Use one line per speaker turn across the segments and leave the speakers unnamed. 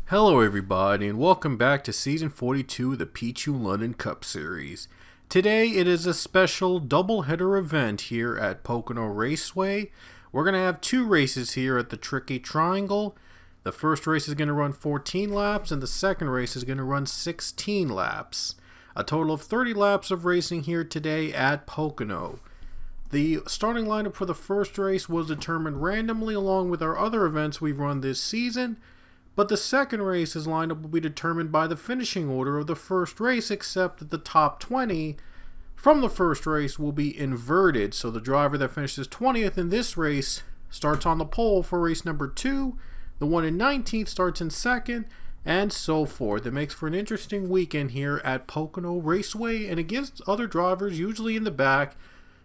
Hello everybody and welcome back to Season 42 of the Pichu London Cup Series. Today it is a special doubleheader event here at Pocono Raceway. We're going to have two races here at the Tricky Triangle. The first race is going to run 14 laps and the second race is going to run 16 laps. A total of 30 laps of racing here today at Pocono. The starting lineup for the first race was determined randomly along with our other events we've run this season. But the second race's lineup will be determined by the finishing order of the first race, except that the top 20 from the first race will be inverted. So the driver that finishes 20th in this race starts on the pole for race number 2. The one in 19th starts in second, and so forth. It makes for an interesting weekend here at Pocono Raceway, and it gives other drivers, usually in the back,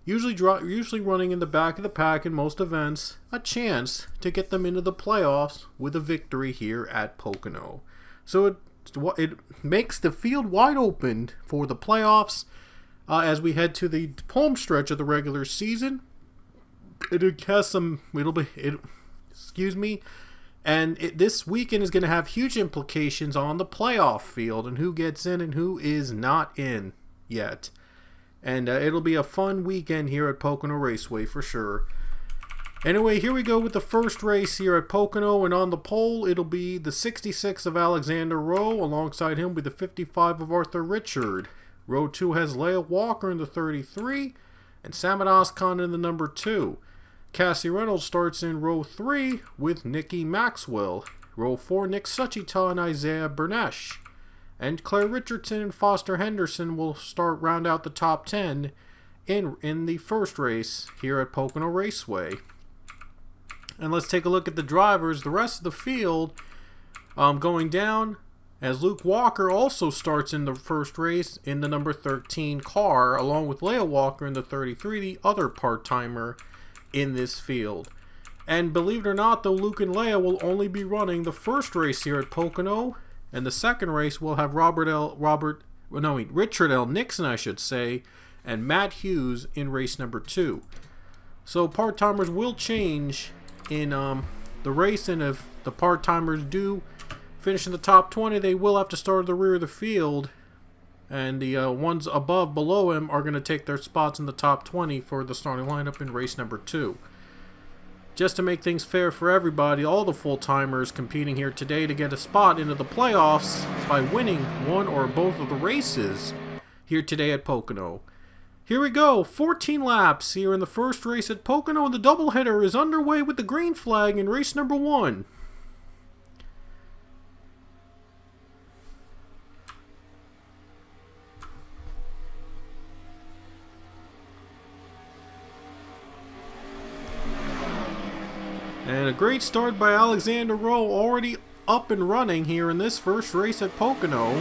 usually running in the back of the pack in most events, a chance to get them into the playoffs with a victory here at Pocono. So it makes the field wide open for the playoffs as we head to the home stretch of the regular season. It has some, this weekend is going to have huge implications on the playoff field and who gets in and who is not in yet. And it'll be a fun weekend here at Pocono Raceway for sure. Anyway, here we go with the first race here at Pocono. And on the pole, it'll be the 66 of Alexander Rowe. Alongside him will be the 55 of Arthur Richard. Row 2 has Leah Walker in the 33. And Samad Oskan in the number 2. Cassie Reynolds starts in row 3 with Nikki Maxwell. Row 4, Nick Suchita and Isaiah Bernesh. And Claire Richardson and Foster Henderson will round out the top 10 in the first race here at Pocono Raceway. And let's take a look at the drivers. The rest of the field going down as Luke Walker also starts in the first race in the number 13 car, along with Leah Walker in the 33, the other part-timer in this field. And believe it or not, though, Luke and Leah will only be running the first race here at Pocono. And the second race will have Richard L. Nixon, I should say, and Matt Hughes in race number 2. So part-timers will change in the race, and if the part-timers do finish in the top 20, they will have to start at the rear of the field, and the ones below him are going to take their spots in the top 20 for the starting lineup in race number 2. Just to make things fair for everybody, all the full-timers competing here today to get a spot into the playoffs by winning one or both of the races here today at Pocono. Here we go, 14 laps here in the first race at Pocono, and the doubleheader is underway with the green flag in race number 1. And a great start by Alexander Rowe, already up and running here in this first race at Pocono.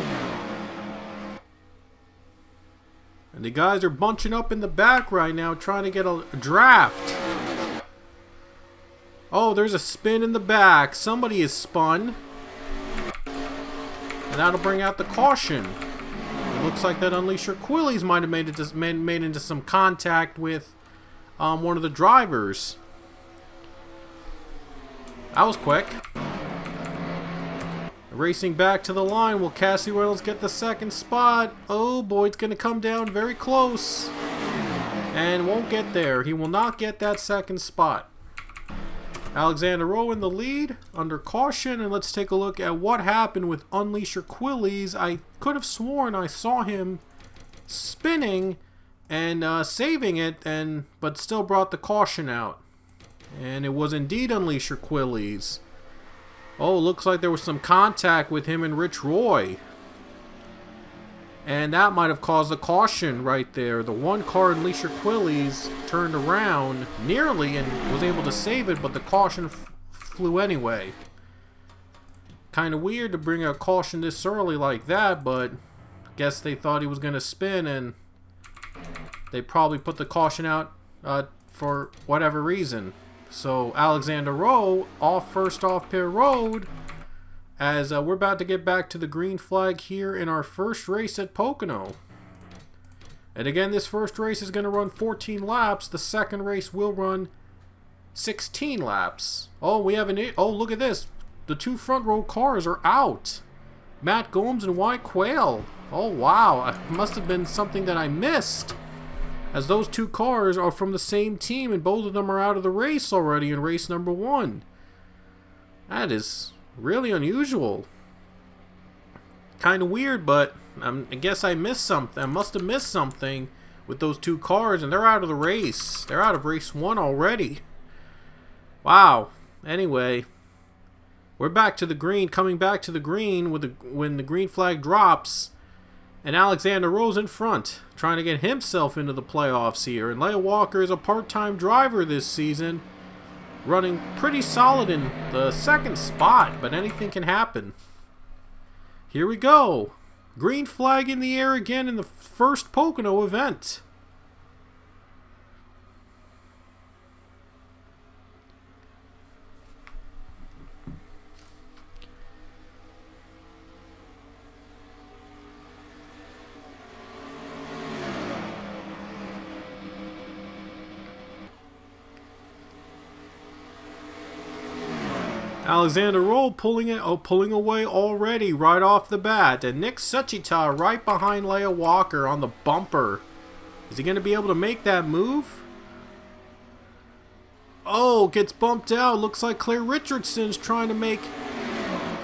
And the guys are bunching up in the back right now, trying to get a draft. Oh, there's a spin in the back. Somebody is spun. And that'll bring out the caution. It looks like that Unleasher Quillies might have made into some contact with one of the drivers. That was quick. Racing back to the line. Will Cassie Reynolds get the second spot? Oh boy, it's going to come down very close. And won't get there. He will not get that second spot. Alexander Rowe in the lead under caution. And let's take a look at what happened with Unleasher Quillies. I could have sworn I saw him spinning and saving it, but still brought the caution out. And it was indeed Unleasher Quillies. Oh, looks like there was some contact with him and Rich Roy. And that might have caused a caution right there. The one car Unleasher Quillies turned around nearly and was able to save it, but the caution flew anyway. Kind of weird to bring a caution this early like that, but I guess they thought he was going to spin and they probably put the caution out for whatever reason. So Alexander Rowe first off pit road as we're about to get back to the green flag here in our first race at Pocono. And again, this first race is going to run 14 laps. The second race will run 16 laps. Oh, we have oh, look at this. the two front row cars are out. Matt Gomes and White Quail. Oh wow, it must have been something that I missed, as those two cars are from the same team and both of them are out of the race already in race number 1. That is really unusual. Kind of weird, but I guess I missed something. I must have missed something with those two cars, and they're out of the race. They're out of race 1 already. Wow. Anyway, we're back to the green, coming back to the green when the green flag drops, and Alexander Rowe's in front, trying to get himself into the playoffs here. And Leia Walker is a part-time driver this season, running pretty solid in the second spot, but anything can happen. Here we go. Green flag in the air again in the first Pocono event. Alexander Rowe pulling away already right off the bat, and Nick Suchita right behind Leia Walker on the bumper. Is he going to be able to make that move? Oh, gets bumped out. Looks like Claire Richardson's trying to make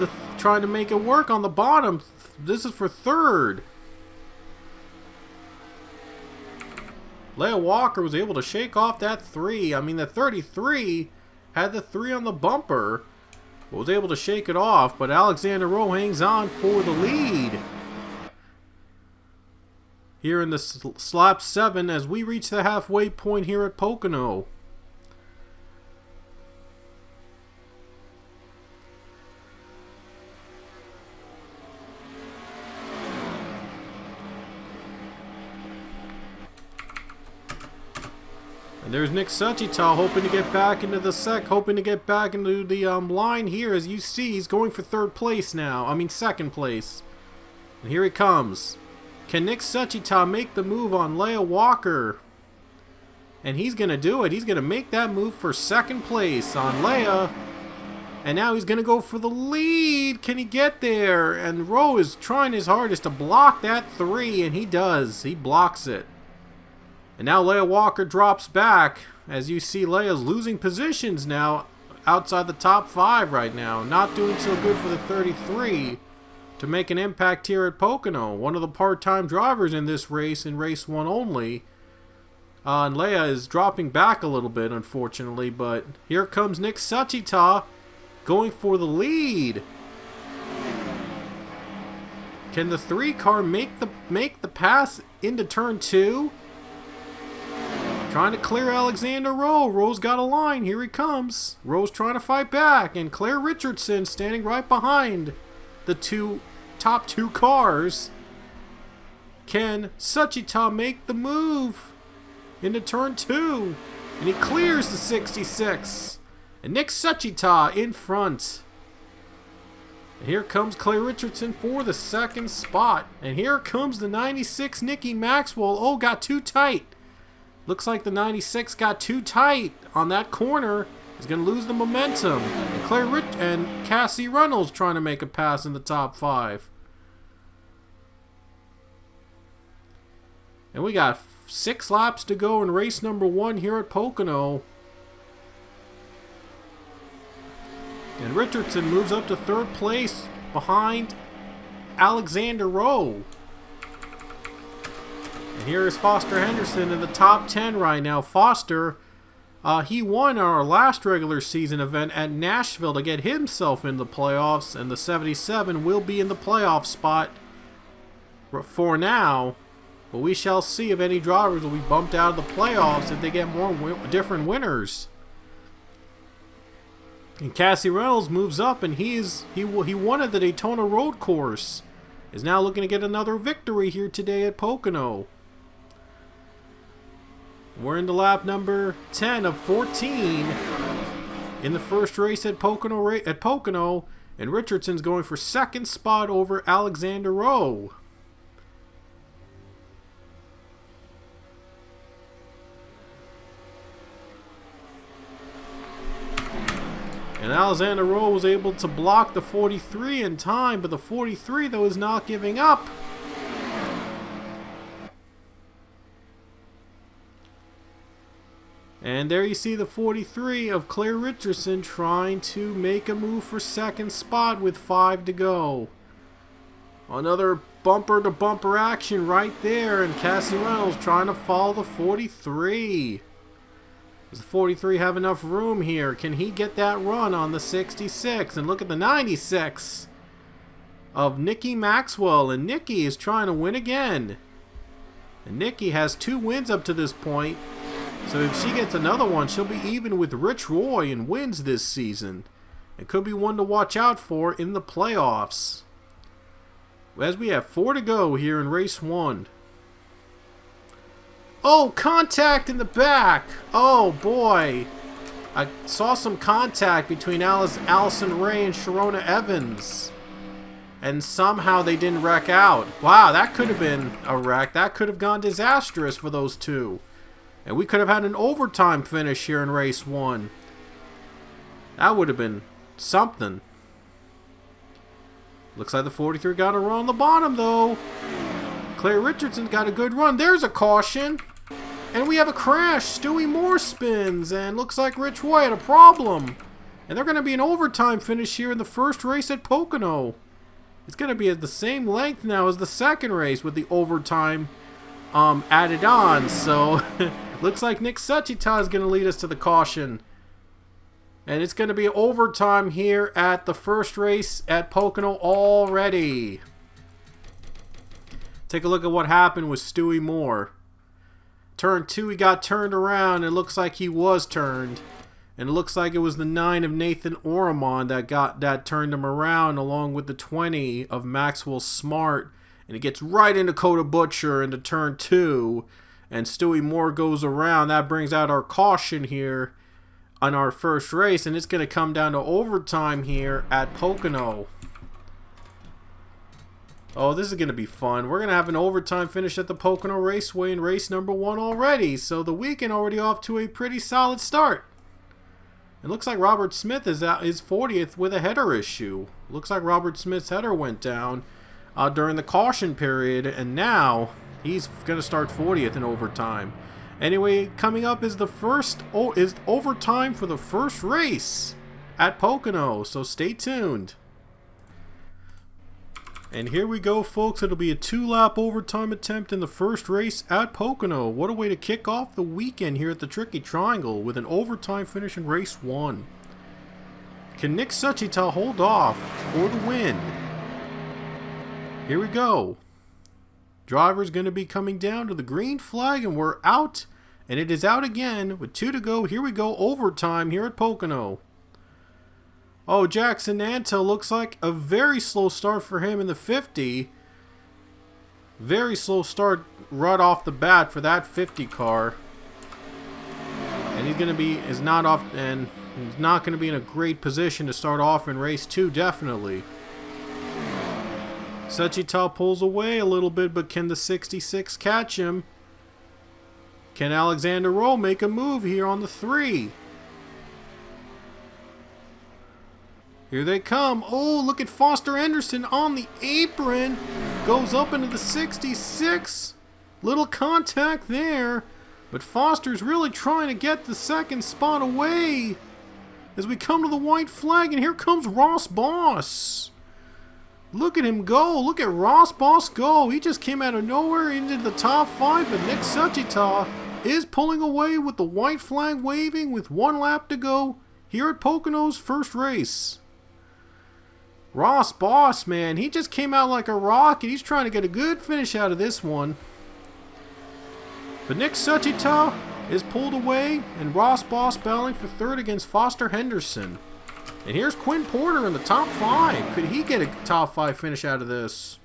it work on the bottom. This is for third. Leia Walker was able to shake off that 3. I mean, the 33 had the 3 on the bumper. Was able to shake it off, but Alexander Rowe hangs on for the lead here in the lap 7 as we reach the halfway point here at Pocono. And there's Nick Suchita hoping to get back into the line here. As you see, he's going for third place now. I mean second place. And here he comes. Can Nick Suchita make the move on Leia Walker? And he's going to do it. He's going to make that move for second place on Leia. And now he's going to go for the lead. Can he get there? And Rowe is trying his hardest to block that 3, and he does. He blocks it. And now Leia Walker drops back. As you see, Leia's losing positions now outside the top 5 right now. Not doing so good for the 33 to make an impact here at Pocono. One of the part-time drivers in this race, in race 1 only. And Leia is dropping back a little bit, unfortunately. But here comes Nick Suchita going for the lead. Can the 3 car make the pass into turn 2? Trying to clear Alexander Rowe. Rowe's got a line. Here he comes. Rowe's trying to fight back. And Claire Richardson standing right behind the top two cars. Can Suchita make the move into turn 2? And he clears the 66. And Nick Suchita in front. And here comes Claire Richardson for the second spot. And here comes the 96 Nikki Maxwell. Oh, got too tight. Looks like the 96 got too tight on that corner. He's going to lose the momentum. And and Cassie Reynolds trying to make a pass in the top 5. And we got 6 laps to go in race number 1 here at Pocono. And Richardson moves up to third place behind Alexander Rowe. And here is Foster Henderson in the top 10 right now. Foster, he won our last regular season event at Nashville to get himself in the playoffs, and the 77 will be in the playoff spot for now. But we shall see if any drivers will be bumped out of the playoffs if they get more different winners. And Cassie Reynolds moves up, and he won at the Daytona Road Course. Is now looking to get another victory here today at Pocono. We're into lap number 10 of 14 in the first race at Pocono, and Richardson's going for second spot over Alexander Rowe. And Alexander Rowe was able to block the 43 in time, but the 43, though, is not giving up. And there you see the 43 of Claire Richardson trying to make a move for second spot with 5 to go. Another bumper-to-bumper action right there, and Cassie Reynolds trying to follow the 43. Does the 43 have enough room here? Can he get that run on the 66? And look at the 96 of Nikki Maxwell, and Nikki is trying to win again. And Nikki has 2 wins up to this point. So if she gets another one, she'll be even with Rich Roy and wins this season. It could be one to watch out for in the playoffs. As we have 4 to go here in race 1. Oh, contact in the back. Oh, boy. I saw some contact between Allison Ray and Sharona Evans. And somehow they didn't wreck out. Wow, that could have been a wreck. That could have gone disastrous for those two. And we could have had an overtime finish here in race 1. That would have been something. Looks like the 43 got a run on the bottom, though. Claire Richardson got a good run. There's a caution. And we have a crash. Stewie Moore spins. And looks like Rich Roy had a problem. And they're going to be an overtime finish here in the first race at Pocono. It's going to be at the same length now as the second race with the overtime added on. So looks like Nick Suchita is going to lead us to the caution. And it's going to be overtime here at the first race at Pocono already. Take a look at what happened with Stewie Moore. Turn 2, he got turned around. It looks like he was turned. And it looks like it was the 9 of Nathan Oromon that turned him around, along with the 20 of Maxwell Smart. And it gets right into Coda Butcher into turn 2. And Stewie Moore goes around. That brings out our caution here on our first race. And it's going to come down to overtime here at Pocono. Oh, this is going to be fun. We're going to have an overtime finish at the Pocono Raceway in race number 1 already. So the weekend already off to a pretty solid start. It looks like Robert Smith is 40th with a header issue. Looks like Robert Smith's header went down during the caution period, and now he's going to start 40th in overtime. Anyway, coming up is is overtime for the first race at Pocono, so stay tuned. And here we go, folks. It'll be a 2-lap overtime attempt in the first race at Pocono. What a way to kick off the weekend here at the Tricky Triangle with an overtime finish in race 1. Can Nick Suchita hold off for the win? Here we go. Driver's going to be coming down to the green flag, and we're out. And it is out again with 2 to go. Here we go, overtime here at Pocono. Oh, Jackson Nanto looks like a very slow start for him in the 50. Very slow start right off the bat for that 50 car. And he's not going to be in a great position to start off in race 2, definitely. Suchita pulls away a little bit, but can the 66 catch him? Can Alexander Rowe make a move here on the 3? Here they come. Oh, look at Foster Anderson on the apron. Goes up into the 66. Little contact there. But Foster's really trying to get the second spot away. As we come to the white flag, and here comes Ross Boss. Look at him go. Look at Ross Boss go. He just came out of nowhere into the top 5, but Nick Suchita is pulling away with the white flag waving with 1 lap to go here at Pocono's first race. Ross Boss, man, he just came out like a rocket. He's trying to get a good finish out of this one. But Nick Suchita is pulled away, and Ross Boss battling for 3rd against Foster Henderson. And here's Quinn Porter in the top 5. Could he get a top 5 finish out of this?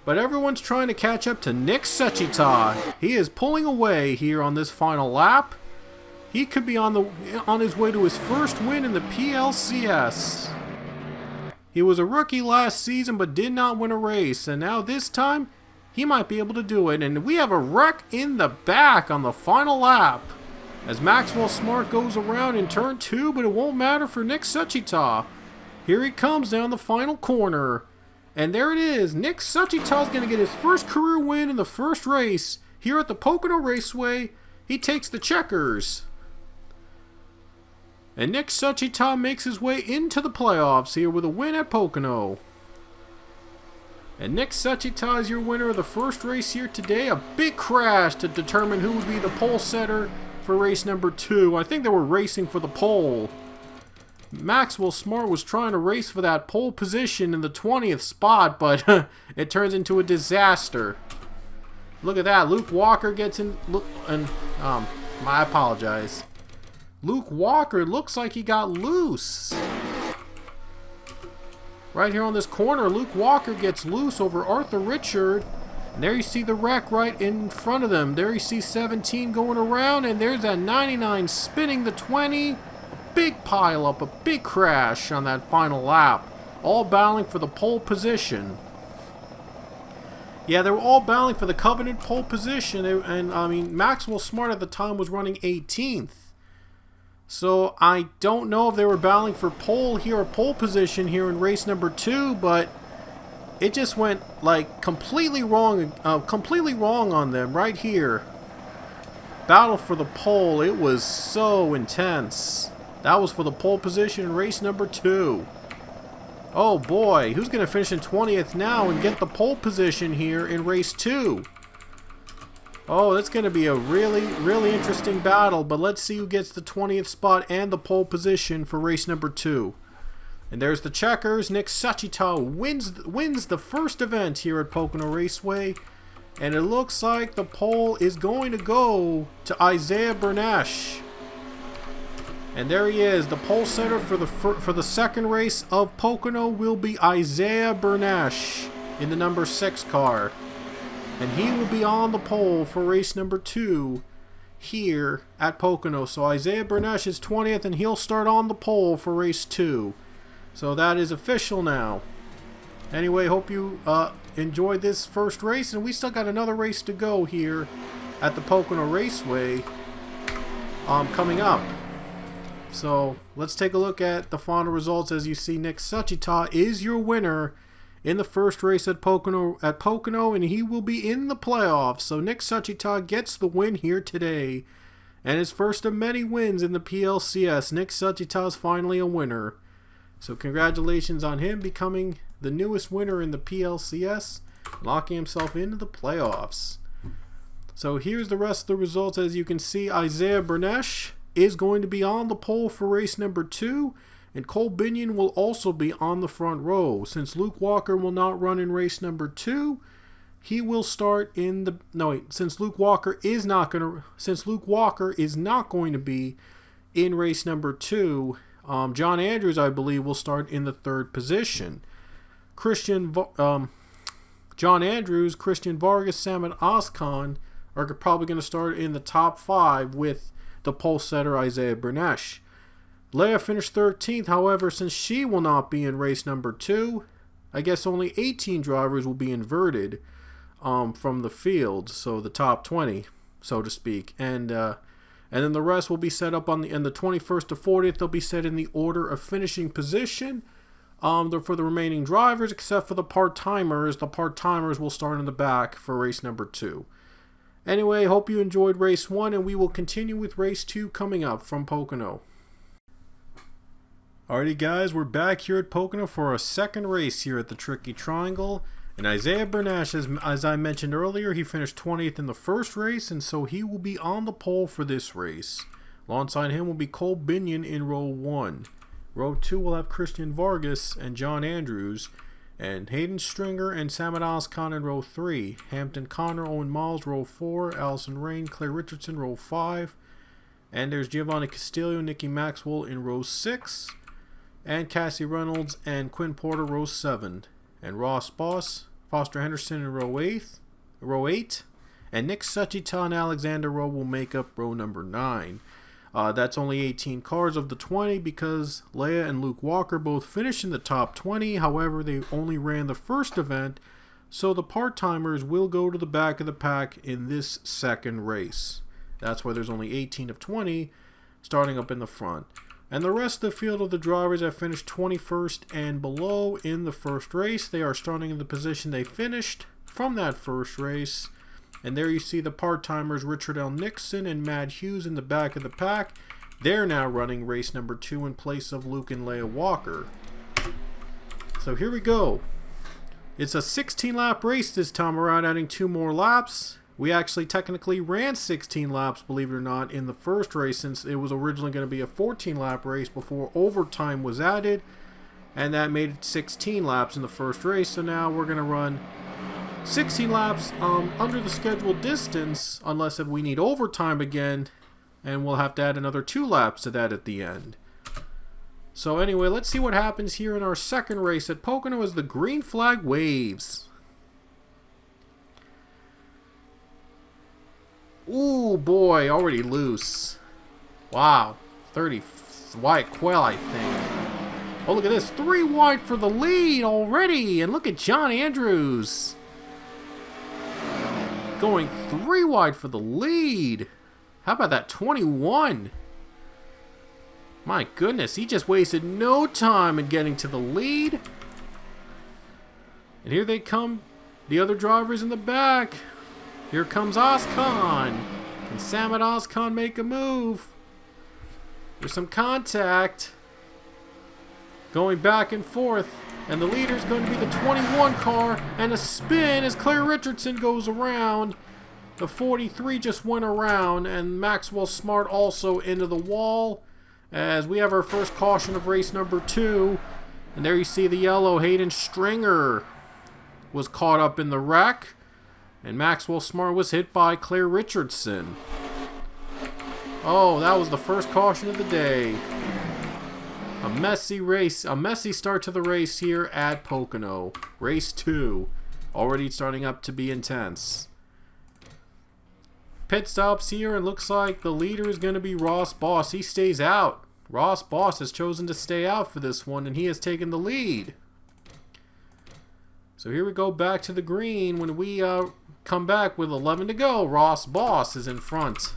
But everyone's trying to catch up to Nick Suchita. He is pulling away here on this final lap. He could be on his way to his first win in the PLCS. He was a rookie last season but did not win a race, and now this time he might be able to do it. And we have a wreck in the back on the final lap. as Maxwell Smart goes around in turn 2, but it won't matter for Nick Suchita. Here he comes down the final corner. And there it is. Nick Suchita is going to get his first career win in the first race here at the Pocono Raceway. He takes the checkers. And Nick Suchita makes his way into the playoffs here with a win at Pocono. And Nick Suchita is your winner of the first race here today. A big crash to determine who would be the pole setter for race number 2. I think they were racing for the pole. Maxwell Smart was trying to race for that pole position in the 20th spot, but it turns into a disaster. Look at that. Luke Walker gets in. I apologize. Luke Walker looks like he got loose. Right here on this corner, Luke Walker gets loose over Arthur Richard. And there you see the wreck right in front of them. There you see 17 going around, and there's that 99 spinning the 20. Big pile up, a big crash on that final lap. All battling for the pole position. Yeah, they were all battling for the coveted pole position. And I mean, Maxwell Smart at the time was running 18th. So I don't know if they were battling for pole here or pole position here in race number 2, but it just went like completely wrong on them right here. Battle for the pole. It was so intense. That was for the pole position in race number 2. Oh boy, who's going to finish in 20th now and get the pole position here in race 2? Oh, that's going to be a really, really interesting battle, but let's see who gets the 20th spot and the pole position for race number 2. And there's the checkers. Nick Suchita wins the first event here at Pocono Raceway, and it looks like the pole is going to go to Isaiah Bernash. And there he is. The pole setter for the second race of Pocono will be Isaiah Bernash in the number 6 car. And he will be on the pole for race number 2 here at Pocono. So Isaiah Bernash is 20th, and he'll start on the pole for race 2. So that is official now. Anyway, hope you enjoyed this first race, and we still got another race to go here at the Pocono Raceway coming up. So let's take a look at the final results. As you see, Nick Suchita is your winner in the first race at Pocono, and he will be in the playoffs. So Nick Suchita gets the win here today, and his first of many wins in the PLCS. Nick Suchita is finally a winner. So congratulations on him becoming the newest winner in the PLCS, locking himself into the playoffs. So here's the rest of the results. As you can see, Isaiah Bernash is going to be on the pole for race number 2, and Cole Binion will also be on the front row. Since Luke Walker will not run in race number 2, he will start in the since Luke Walker is not going to be in race number 2, John Andrews, I believe, will start in the 3rd position. John Andrews, Christian Vargas, Sam and Oscon are probably going to start in the top 5 with the pole setter Isaiah Bernash. Leia finished 13th, however, since she will not be in race number 2, I guess only 18 drivers will be inverted from the field, so the top 20, so to speak. And then the rest will be set up in the 21st to 40th. They'll be set in the order of finishing position for the remaining drivers, except for the part-timers. The part-timers will start in the back for race number 2. Anyway, hope you enjoyed race 1, and we will continue with race 2 coming up from Pocono. Alrighty guys, we're back here at Pocono for our second race here at the Tricky Triangle. And Isaiah Bernash, as I mentioned earlier, he finished 20th in the first race, and so he will be on the pole for this race. Alongside him will be Cole Binion in row 1. Row 2 will have Christian Vargas and John Andrews, and Hayden Stringer and Samad Oscon in row 3. Hampton Connor, Owen Miles, row 4. Allison Rain, Claire Richardson, row 5. And there's Giovanni Castillo, Nikki Maxwell in row 6. And Cassie Reynolds and Quinn Porter, row 7. And Ross Boss, Foster Henderson in row 8. And Nick Suchita and Alexander Rowe will make up row number 9. That's only 18 cars of the 20 because Leia and Luke Walker both finished in the top 20. However, they only ran the first event, so the part-timers will go to the back of the pack in this second race. That's why there's only 18 of 20 starting up in the front. And the rest of the field of the drivers that finished 21st and below in the first race, they are starting in the position they finished from that first race. And there you see the part-timers Richard L. Nixon and Matt Hughes in the back of the pack. They're now running race number 2 in place of Luke and Leia Walker. So here we go. It's a 16-lap race this time around, adding 2 more laps. We actually technically ran 16 laps, believe it or not, in the first race, since it was originally going to be a 14-lap race before overtime was added, and that made it 16 laps in the first race. So now we're going to run 16 laps under the scheduled distance, unless if we need overtime again, and we'll have to add another 2 laps to that at the end. So anyway, let's see what happens here in our second race at Pocono as the green flag waves. Ooh, boy, already loose. Wow. 30 Wyatt Quayle, I think. Oh, look at this. 3 wide for the lead already. And look at John Andrews. Going 3 wide for the lead. How about that 21? My goodness, he just wasted no time in getting to the lead. And here they come, the other drivers in the back. Here comes Ozcon. Can Sam and Ozcon make a move? There's some contact. Going back and forth. And the leader's going to be the 21 car. And a spin as Claire Richardson goes around. The 43 just went around. And Maxwell Smart also into the wall. As we have our first caution of race number 2. And there you see the yellow. Hayden Stringer was caught up in the wreck. And Maxwell Smart was hit by Claire Richardson. Oh, that was the first caution of the day. A messy race, a messy start to the race here at Pocono. Race 2. Already starting up to be intense. Pit stops here, and looks like the leader is going to be Ross Boss. He stays out. Ross Boss has chosen to stay out for this one, and he has taken the lead. So here we go back to the green. When we come back with 11 to go, Ross Boss is in front.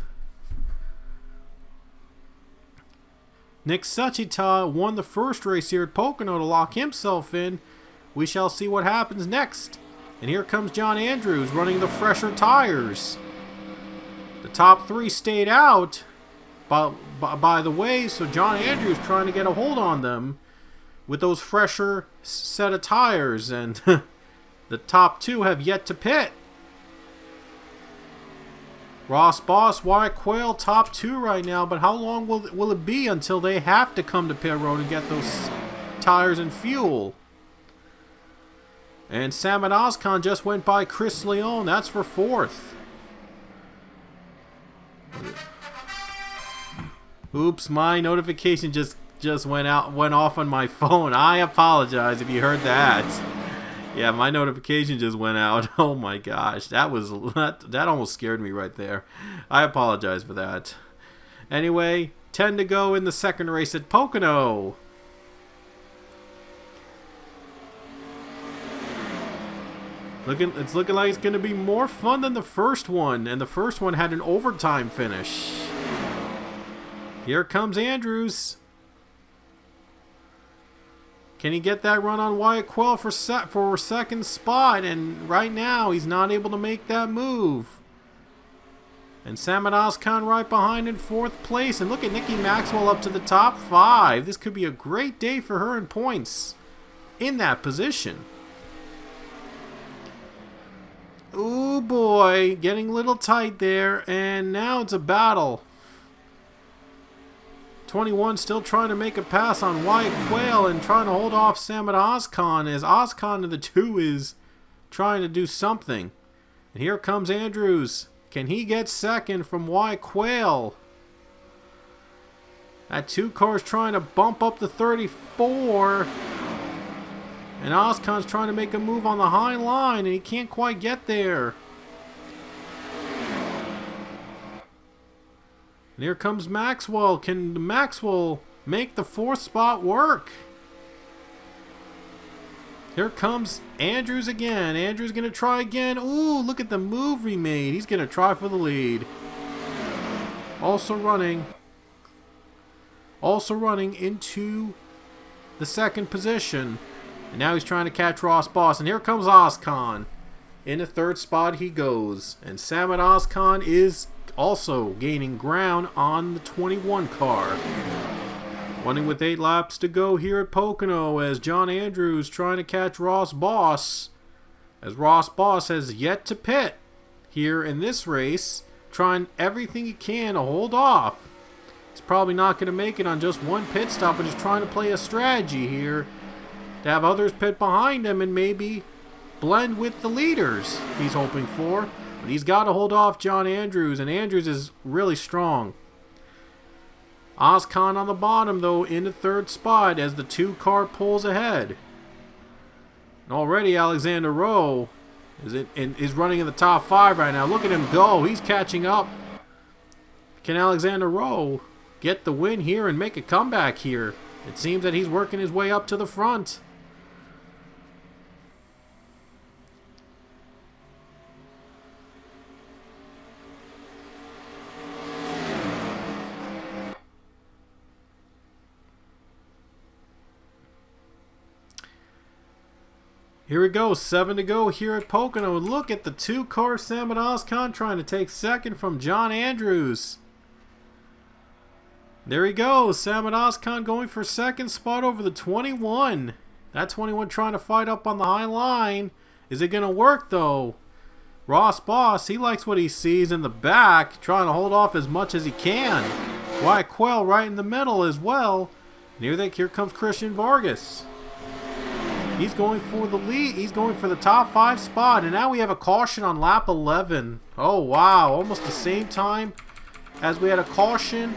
Nick Suchita won the first race here at Pocono to lock himself in. We shall see what happens next. And here comes John Andrews running the fresher tires. The top 3 stayed out, by the way, so John Andrews trying to get a hold on them with those fresher set of tires, and the top 2 have yet to pit. Ross Boss, Wyatt Quayle, top 2 right now, but how long will it be until they have to come to pit road and get those tires and fuel? And Sam and Ozcon just went by Chris Leone. That's for 4th. Oops, my notification just went off on my phone. I apologize if you heard that. Yeah, my notification just went out. Oh my gosh, that almost scared me right there. I apologize for that. Anyway, 10 to go in the second race at Pocono. It's looking like it's going to be more fun than the first one, and the first one had an overtime finish. Here comes Andrews. Can he get that run on Wyatt Quayle for second spot? And right now, he's not able to make that move. And Sam and Ozcon right behind in 4th place. And look at Nikki Maxwell up to the top 5. This could be a great day for her in points in that position. Ooh boy, getting a little tight there. And now it's a battle. 21 still trying to make a pass on Wyatt Quayle and trying to hold off Sam and Ozcon, as Ozcon to the 2 is trying to do something. And here comes Andrews. Can he get second from Wyatt Quayle? That 2 car's trying to bump up the 34. And Ozcon's trying to make a move on the high line, and he can't quite get there. And here comes Maxwell. Can Maxwell make the 4th spot work? Here comes Andrews again. Andrews going to try again. Ooh, look at the move he made. He's going to try for the lead. Also running into the second position. And now he's trying to catch Ross Boss. And here comes Ozcon. In the third spot he goes. And Samet Ozcon is also gaining ground on the 21 car. Running with 8 laps to go here at Pocono as John Andrews trying to catch Ross Boss. As Ross Boss has yet to pit here in this race. Trying everything he can to hold off. He's probably not going to make it on just one pit stop, but he's trying to play a strategy here to have others pit behind him and maybe blend with the leaders he's hoping for. But he's got to hold off John Andrews, and Andrews is really strong. Ozcon on the bottom, though, in the third spot as the 2 car pulls ahead. And already Alexander Rowe is running in the top 5 right now. Look at him go. He's catching up. Can Alexander Rowe get the win here and make a comeback here? It seems that he's working his way up to the front. Here we go, 7 to go here at Pocono. Look at the 2 car Samet Ozcon trying to take second from John Andrews. There he goes, Samet Ozcon going for second spot over the 21. That 21 trying to fight up on the high line. Is it going to work though? Ross Boss, he likes what he sees in the back, trying to hold off as much as he can. Wyatt Quell right in the middle as well. Here comes Christian Vargas. He's going for the lead. He's going for the top 5 spot. And now we have a caution on lap 11. Oh, wow. Almost the same time as we had a caution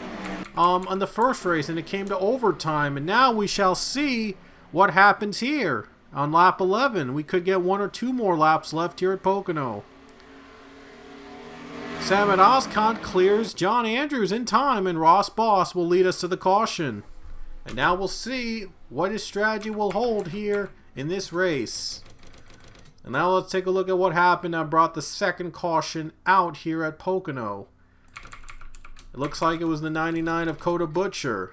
on the first race. And it came to overtime. And now we shall see what happens here on lap 11. We could get 1 or 2 more laps left here at Pocono. Samet Ozcon clears John Andrews in time. And Ross Boss will lead us to the caution. And now we'll see what his strategy will hold here in this race. And now let's take a look at what happened that brought the second caution out here at Pocono. It looks like it was the 99 of Coda Butcher.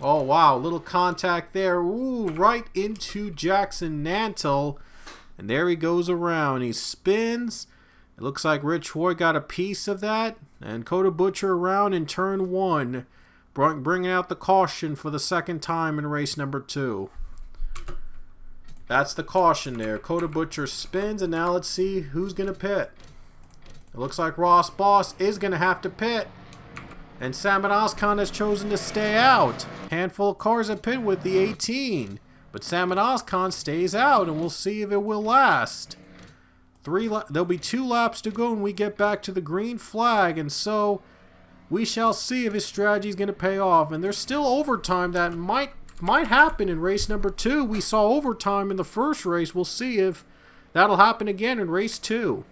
Oh wow, little contact there. Ooh, right into Jackson Nantle. And there he goes around. He spins. It looks like Rich Hoy got a piece of that. And Coda Butcher around in turn 1. Bringing out the caution for the second time in race number 2. That's the caution there. Coda Butcher spins, and now let's see who's going to pit. It looks like Ross Boss is going to have to pit. And Samet Ozcon has chosen to stay out. Handful of cars at pit with the 18. But Samet Ozcon stays out, and we'll see if it will last. There'll be 2 laps to go when we get back to the green flag, and so we shall see if his strategy is going to pay off. And there's still overtime that might happen in race number 2. We saw overtime in the first race. We'll see if that'll happen again in race 2.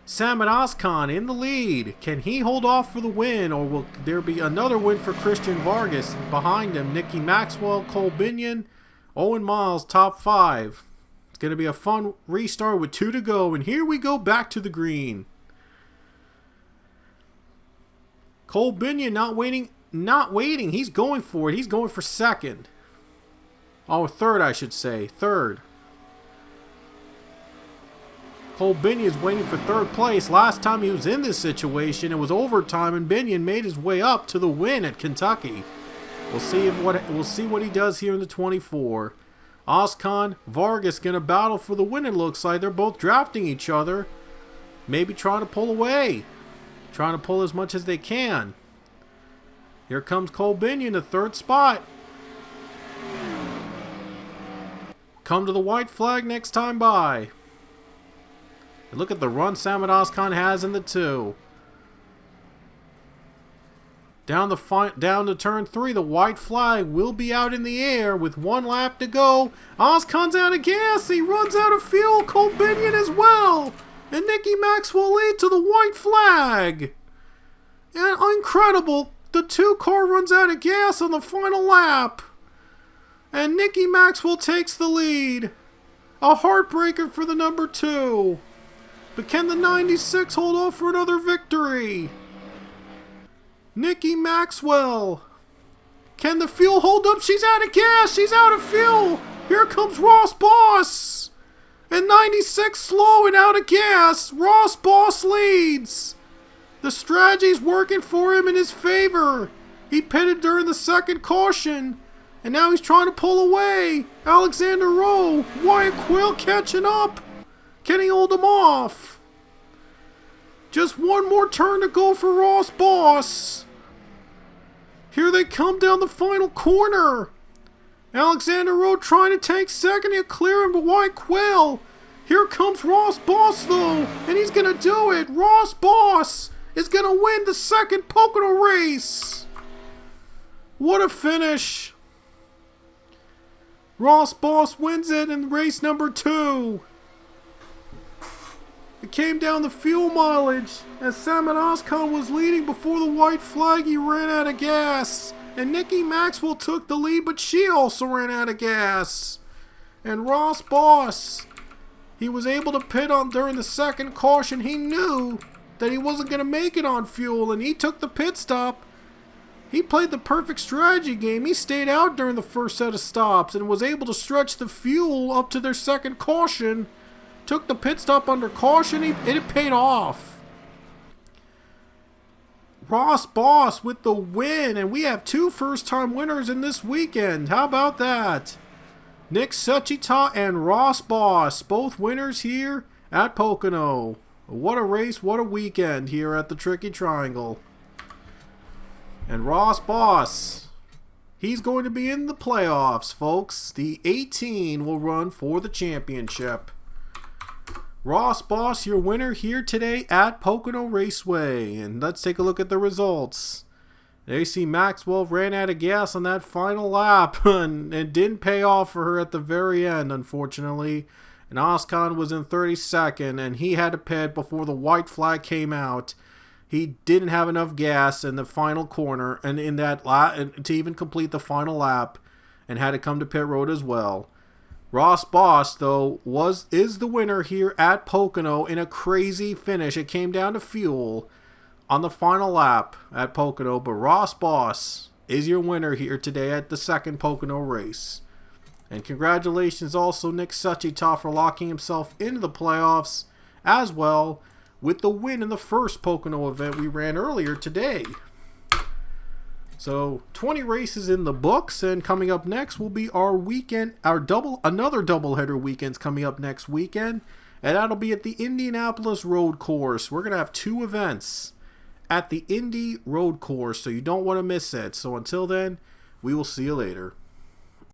Samet Ozcon in the lead. Can he hold off for the win, or will there be another win for Christian Vargas? Behind him, Nicky Maxwell, Cole Binion, Owen Miles, top 5. It's going to be a fun restart with 2 to go, and here we go back to the green. Cole Binion not waiting. He's going for it. He's going for second. Oh, third, I should say. Third. Cole Binion is waiting for third place. Last time he was in this situation, it was overtime, and Binion made his way up to the win at Kentucky. We'll see what he does here in the 24. Ozcon, Vargas gonna battle for the win. It looks like they're both drafting each other. Maybe trying to pull away. Trying to pull as much as they can. Here comes Cole Binion, the third spot. Come to the white flag next time by. And look at the run Samet Ozcon has in the 2. Down to turn 3, the white flag will be out in the air with 1 lap to go. Ozcon's out of gas. He runs out of fuel. Cole Binion as well. And Nicky Maxwell lead to the white flag. And incredible. The 2 car runs out of gas on the final lap. And Nicky Maxwell takes the lead. A heartbreaker for the number 2. But can the 96 hold off for another victory? Nikki Maxwell. Can the fuel hold up? She's out of gas. She's out of fuel. Here comes Ross Boss. And 96 slow and out of gas. Ross Boss leads. The strategy's working for him in his favor. He pitted during the second caution. And now he's trying to pull away. Alexander Rowe. Wyatt Quill catching up. Can he hold him off? Just one more turn to go for Ross Boss. Here they come down the final corner. Alexander Rowe trying to take second. He'll clear him to Wyatt Quill. Here comes Ross Boss though. And he's going to do it. Ross Boss is going to win the second Pocono race. What a finish. Ross Boss wins it in race number 2. It came down to fuel mileage as Salman Oskan was leading before the white flag. He ran out of gas. And Nikki Maxwell took the lead, but she also ran out of gas. And Ross Boss, he was able to pit on during the second caution. He knew that he wasn't going to make it on fuel, and he took the pit stop. He played the perfect strategy game. He stayed out during the first set of stops and was able to stretch the fuel up to their second caution. Took the pit stop under caution. It paid off. Ross Boss with the win, and we have 2 first-time winners in this weekend. How about that? Nick Suchita and Ross Boss, both winners here at Pocono. What a race, what a weekend here at the Tricky Triangle. And Ross Boss, he's going to be in the playoffs, folks. The 18 will run for the championship. Ross Boss, your winner here today at Pocono Raceway. And let's take a look at the results. AC Maxwell ran out of gas on that final lap and didn't pay off for her at the very end, unfortunately. And Oskan was in 32nd, and he had to pit before the white flag came out. He didn't have enough gas in the final corner and in that to even complete the final lap, and had to come to pit road as well. Ross Boss, though, is the winner here at Pocono in a crazy finish. It came down to fuel on the final lap at Pocono, but Ross Boss is your winner here today at the second Pocono race. And congratulations also Nick Suchita for locking himself into the playoffs as well with the win in the first Pocono event we ran earlier today. So 20 races in the books, and coming up next will be our weekend, another doubleheader weekends coming up next weekend, and that'll be at the Indianapolis Road Course. We're going to have 2 events at the Indy Road Course, so you don't want to miss it. So until then, we will see you later.